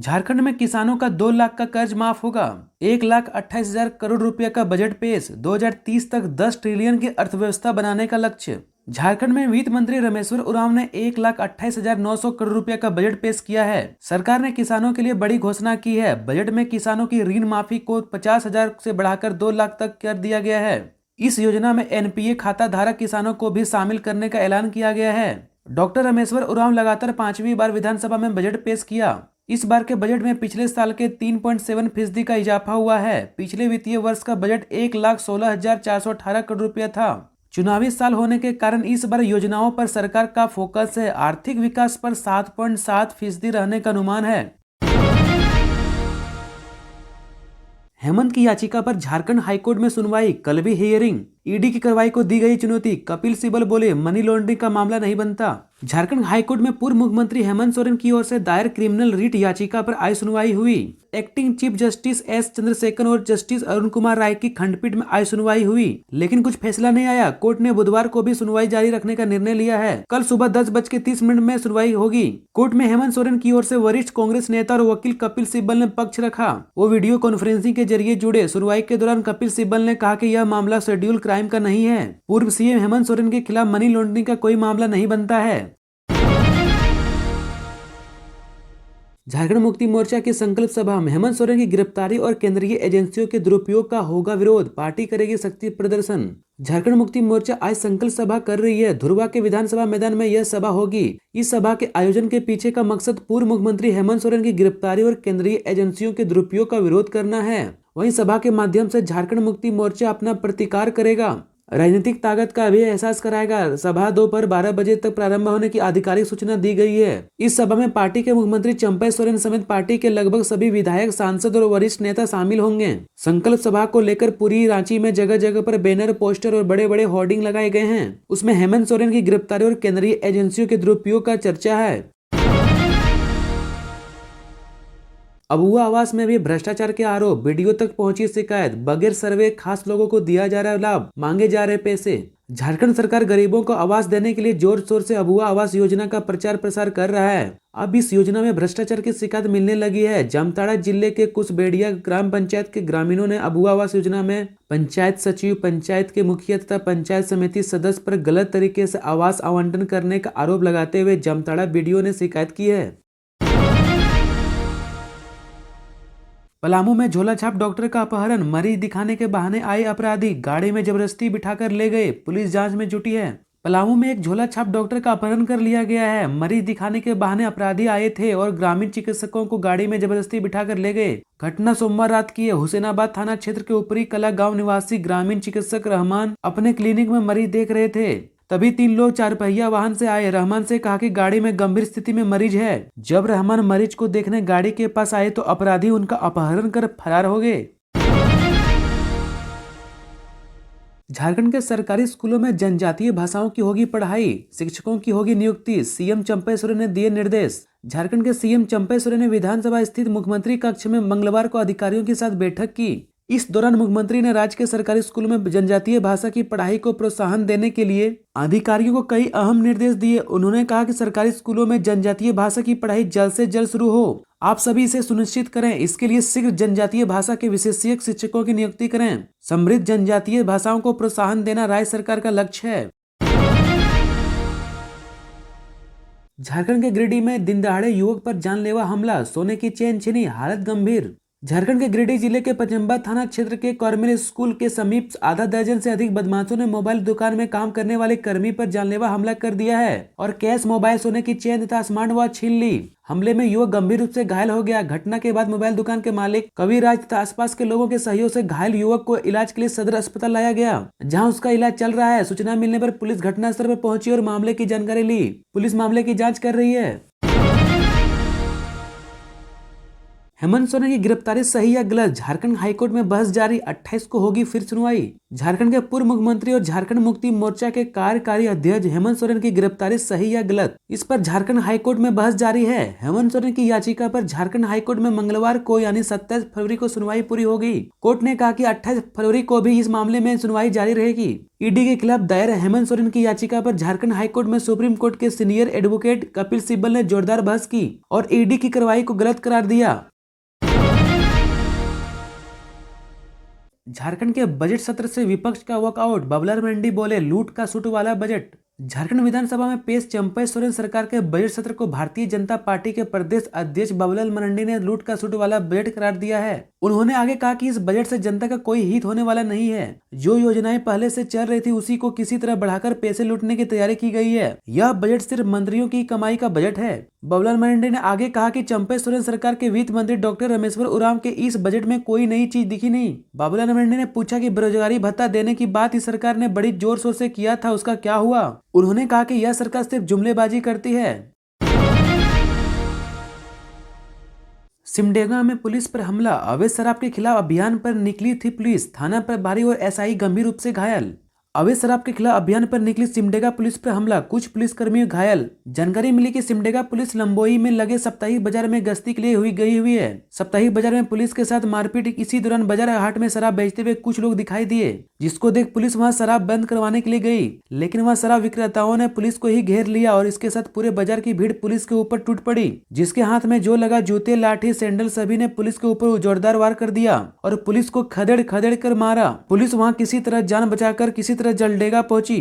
झारखंड में किसानों का 2 लाख का कर्ज माफ होगा। 1,28,000 करोड़ रुपए का बजट पेश। 2030 तक 10 ट्रिलियन की अर्थव्यवस्था बनाने का लक्ष्य। झारखंड में वित्त मंत्री रामेश्वर उरांव ने 1,28,900 करोड़ रुपए का बजट पेश किया है। सरकार ने किसानों के लिए बड़ी घोषणा की है। बजट में किसानों की ऋण माफी को 50,000 से बढ़ाकर 2 लाख तक कर दिया गया है। इस योजना में एनपीए खाता धारक किसानों को भी शामिल करने का ऐलान किया गया है। डॉक्टर रामेश्वर उरांव लगातार 5वीं बार विधानसभा में बजट पेश किया। इस बार के बजट में पिछले साल के 3.7% का इजाफा हुआ है। पिछले वित्तीय वर्ष का बजट 1,16,418 करोड़ रुपया था। चुनावी साल होने के कारण इस बार योजनाओं पर सरकार का फोकस है। आर्थिक विकास पर 7.7% रहने का अनुमान है। हेमंत की याचिका पर झारखंड हाईकोर्ट में सुनवाई, कल भी हियरिंग। ईडी की कार्रवाई को दी गई चुनौती। कपिल सिब्बल बोले मनी लॉन्ड्रिंग का मामला नहीं बनता। झारखंड हाईकोर्ट में पूर्व मुख्यमंत्री हेमंत सोरेन की ओर से दायर क्रिमिनल रिट याचिका पर आज सुनवाई हुई। Acting chief justice S Chandrashekhar और जस्टिस अरुण कुमार राय की खंडपीठ में आज सुनवाई हुई, लेकिन कुछ फैसला नहीं आया। कोर्ट ने बुधवार को भी सुनवाई जारी रखने का निर्णय लिया है। कल सुबह 10:30 में सुनवाई होगी। कोर्ट में हेमंत सोरेन की ओर से वरिष्ठ कांग्रेस नेता और वकील कपिल सिब्बल ने पक्ष रखा। वो वीडियो कॉन्फ्रेंसिंग के जरिए जुड़े। सुनवाई के दौरान कपिल सिब्बल ने कहा कि यह मामला शेड्यूल क्राइम का नहीं है। पूर्व सीएम हेमंत सोरेन के खिलाफ मनी लॉन्ड्रिंग का कोई मामला नहीं बनता है। झारखंड मुक्ति मोर्चा की संकल्प सभा में हेमंत सोरेन की गिरफ्तारी और केंद्रीय एजेंसियों के दुरुपयोग का होगा विरोध। पार्टी करेगी शक्ति प्रदर्शन। झारखंड मुक्ति मोर्चा आज संकल्प सभा कर रही है। धुरवा के विधानसभा मैदान में यह सभा होगी। इस सभा के आयोजन के पीछे का मकसद पूर्व मुख्यमंत्री हेमंत सोरेन की गिरफ्तारी और केंद्रीय एजेंसियों के दुरुपयोग का विरोध करना है। वहीं सभा के माध्यम से झारखंड मुक्ति मोर्चा अपना प्रतिकार करेगा, राजनीतिक ताकत का भी एहसास कराएगा। सभा दोपहर 12 बजे तक प्रारंभ होने की आधिकारिक सूचना दी गई है। इस सभा में पार्टी के मुख्यमंत्री चंपई सोरेन समेत पार्टी के लगभग सभी विधायक, सांसद और वरिष्ठ नेता शामिल होंगे। संकल्प सभा को लेकर पूरी रांची में जगह जगह पर बैनर, पोस्टर और बड़े बड़े होर्डिंग लगाए गए हैं। उसमें हेमंत सोरेन की गिरफ्तारी और केंद्रीय एजेंसियों के दुरुपयोग का चर्चा है। अबुआ आवास में भी भ्रष्टाचार के आरोप, वीडियो तक पहुंची शिकायत। बगैर सर्वे खास लोगों को दिया जा रहा लाभ, मांगे जा रहे पैसे। झारखंड सरकार गरीबों को आवास देने के लिए जोर शोर से अबुआ आवास योजना का प्रचार प्रसार कर रहा है। अब इस योजना में भ्रष्टाचार की शिकायत मिलने लगी है। जामताड़ा जिले के कुशबेड़िया ग्राम पंचायत के ग्रामीणों ने अबुआ आवास योजना में पंचायत सचिव, पंचायत के मुखिया तथा पंचायत समिति सदस्य पर गलत तरीके से आवास आवंटन करने का आरोप लगाते हुए जामताड़ा बीडीओ ने शिकायत की है। पलामू में झोला छाप डॉक्टर का अपहरण, मरीज दिखाने के बहाने आए अपराधी गाड़ी में जबरदस्ती बिठाकर ले गए। पुलिस जांच में जुटी है। पलामू में एक झोला छाप डॉक्टर का अपहरण कर लिया गया है। मरीज दिखाने के बहाने अपराधी आए थे और ग्रामीण चिकित्सकों को गाड़ी में जबरदस्ती बिठाकर ले गए। घटना सोमवार रात की है। हुसैनाबाद थाना क्षेत्र के ऊपरी कला गाँव निवासी ग्रामीण चिकित्सक रहमान अपने क्लिनिक में मरीज देख रहे थे। तभी 3 लोग 4 पहिया वाहन से आए। रहमान से कहा कि गाड़ी में गंभीर स्थिति में मरीज है। जब रहमान मरीज को देखने गाड़ी के पास आए तो अपराधी उनका अपहरण कर फरार हो गए। झारखंड के सरकारी स्कूलों में जनजातीय भाषाओं की होगी पढ़ाई, शिक्षकों की होगी नियुक्ति। सीएम चंपई सोरेन ने दिए निर्देश। झारखंड के सीएम चंपई सोरेन ने विधानसभा स्थित मुख्यमंत्री कक्ष में मंगलवार को अधिकारियों के साथ बैठक की। इस दौरान मुख्यमंत्री ने राज्य के सरकारी स्कूलों में जनजातीय भाषा की पढ़ाई को प्रोत्साहन देने के लिए अधिकारियों को कई अहम निर्देश दिए। उन्होंने कहा कि सरकारी स्कूलों में जनजातीय भाषा की पढ़ाई जल्द से जल्द शुरू हो। आप सभी इसे सुनिश्चित करें। इसके लिए शीघ्र जनजातीय भाषा के विशेषज्ञ शिक्षकों की नियुक्ति करें। समृद्ध जनजातीय भाषाओं को प्रोत्साहन देना राज्य सरकार का लक्ष्य है। झारखंड के गिरिडीह में दिन दहाड़े युवक पर जानलेवा हमला, सोने की चेन छीनी, हालत गंभीर। झारखंड के गिरिडीह जिले के पचम्बा थाना क्षेत्र के कॉर्मेल स्कूल के समीप आधा दर्जन से अधिक बदमाशों ने मोबाइल दुकान में काम करने वाले कर्मी पर जानलेवा हमला कर दिया है और कैश, मोबाइल, सोने की चेन तथा स्मार्ट वॉच छीन ली। हमले में युवक गंभीर रूप से घायल हो गया। घटना के बाद मोबाइल दुकान के मालिक कविराज तथा आसपास के लोगों के सहयोग से घायल युवक को इलाज के लिए सदर अस्पताल लाया गया, जहां उसका इलाज चल रहा है। सूचना मिलने पर पुलिस घटनास्थल पर पहुंची और मामले की जानकारी ली। पुलिस मामले की जाँच कर रही है। हेमंत सोरेन की गिरफ्तारी सही या गलत, झारखंड हाईकोर्ट में बहस जारी, 28 को होगी फिर सुनवाई। झारखंड के पूर्व मुख्यमंत्री और झारखंड मुक्ति मोर्चा के कार्यकारी अध्यक्ष हेमंत सोरेन की गिरफ्तारी सही या गलत, इस पर झारखंड हाईकोर्ट में बहस जारी है। हेमंत सोरेन की याचिका पर झारखंड हाईकोर्ट में मंगलवार को यानी 27 फरवरी को सुनवाई पूरी होगी। कोर्ट ने कहा कि 28 फरवरी को भी इस मामले में सुनवाई जारी रहेगी। ईडी के खिलाफ दायर हेमंत सोरेन की याचिका पर झारखंड हाईकोर्ट में सुप्रीम कोर्ट के सीनियर एडवोकेट कपिल सिब्बल ने जोरदार बहस की और ईडी की कार्रवाई को गलत करार दिया। झारखंड के बजट सत्र से विपक्ष का वॉकआउट, बाबूलाल मरांडी बोले लूट का सूट वाला बजट। झारखंड विधानसभा में पेश चंपई सोरेन सरकार के बजट सत्र को भारतीय जनता पार्टी के प्रदेश अध्यक्ष बाबूलाल मरांडी ने लूट का सूट वाला बजट करार दिया है। उन्होंने आगे कहा कि इस बजट से जनता का कोई हित होने वाला नहीं है। जो योजनाएं पहले से चल रही थी उसी को किसी तरह बढ़ाकर पैसे लूटने की तैयारी की गई है। यह बजट सिर्फ मंत्रियों की कमाई का बजट है। बाबूलाल मरांडी ने आगे कहा कि चंपई सोरेन सरकार के वित्त मंत्री डॉक्टर रामेश्वर उरांव के इस बजट में कोई नई चीज दिखी नहीं। बाबूलाल मरांडी ने पूछा कि बेरोजगारी भत्ता देने की बात इस सरकार ने बड़ी जोर शोर से किया था, उसका क्या हुआ। उन्होंने कहा कि यह सरकार सिर्फ जुमलेबाजी करती है। सिमडेगा में पुलिस पर हमला, अवैध शराब के खिलाफ अभियान पर निकली थी पुलिस, थाना प्रभारी और एसआई गंभीर रूप से घायल। अवैध शराब के खिलाफ अभियान पर निकली सिमडेगा पुलिस पर हमला, कुछ पुलिसकर्मी घायल। जानकारी मिली कि सिमडेगा पुलिस लंबोई में लगे साप्ताहिक बाजार में गश्ती के लिए गई हुई है। साप्ताहिक बाजार में पुलिस के साथ मारपीट, इसी दौरान बाजार हाट में शराब बेचते हुए कुछ लोग दिखाई दिए, जिसको देख पुलिस वहां शराब बंद करवाने के लिए गई, लेकिन वहां शराब विक्रेताओं ने पुलिस को ही घेर लिया और इसके साथ पूरे बाजार की भीड़ पुलिस के ऊपर टूट पड़ी, जिसके हाथ में जो लगा जूते, लाठी, सैंडल सभी ने पुलिस के ऊपर जोरदार वार कर दिया और पुलिस को खदेड़ खदेड़ कर मारा। पुलिस वहां किसी तरह जान बचाकर किसी तरह जलडेगा पहुंची।